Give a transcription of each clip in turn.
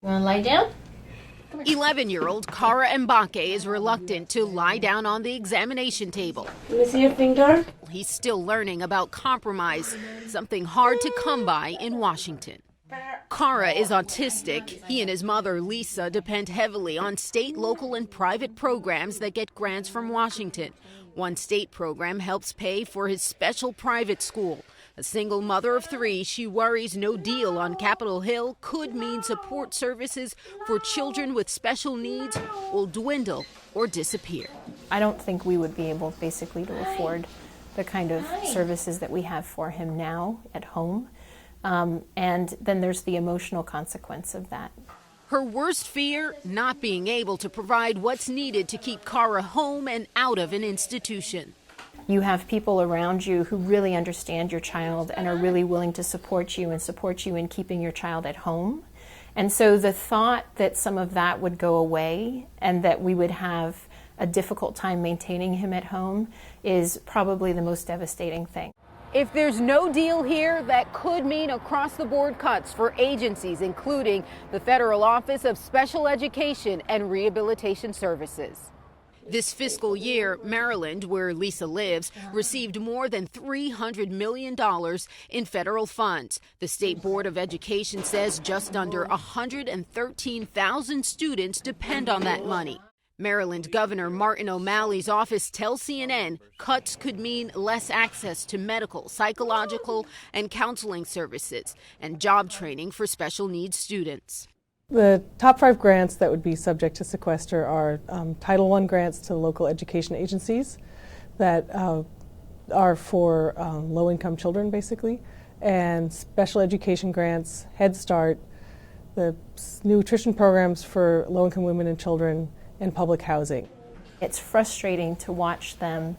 Want to lie down? 11-year-old Cara Mbake is reluctant to lie down on the examination table. Let me see your finger. He's still learning about compromise, something hard to come by in Washington. Cara is autistic. He and his mother, Lisa, depend heavily on state, local, and private programs that get grants from Washington. One state program helps pay for his special private school. A single mother of 3, she worries no deal on Capitol Hill could mean support services for children with special needs will dwindle or disappear. I don't think we would be able basically to afford the kind of services that we have for him now at home. And then there's the emotional consequence of that. Her worst fear, not being able to provide what's needed to keep Cara home and out of an institution. You have people around you who really understand your child and are really willing to support you in keeping your child at home. And so the thought that some of that would go away and that we would have a difficult time maintaining him at home is probably the most devastating thing. If there's no deal here, that could mean across-the-board cuts for agencies, including the Federal Office of Special Education and Rehabilitation Services. This fiscal year, Maryland, where Lisa lives, received more than $300 million in federal funds. The State Board of Education says just under 113,000 students depend on that money. Maryland Governor Martin O'Malley's office tells CNN cuts could mean less access to medical, psychological, and counseling services and job training for special needs students. The top 5 grants that would be subject to sequester are Title I grants to local education agencies that are for low-income children, basically, and special education grants, Head Start, the nutrition programs for low-income women and children, and public housing. It's frustrating to watch them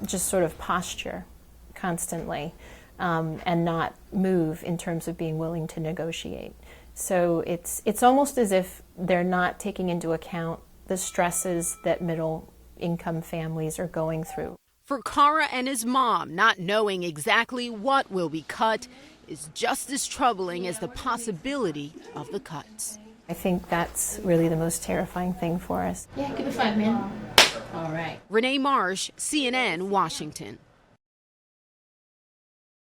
just sort of posture constantly and not move in terms of being willing to negotiate. So it's almost as if they're not taking into account the stresses that middle-income families are going through. For Cara and his mom, not knowing exactly what will be cut is just as troubling as the possibility of the cuts. I think that's really the most terrifying thing for us. Yeah, give me 5, man. All right. Renee Marsh, CNN, Washington.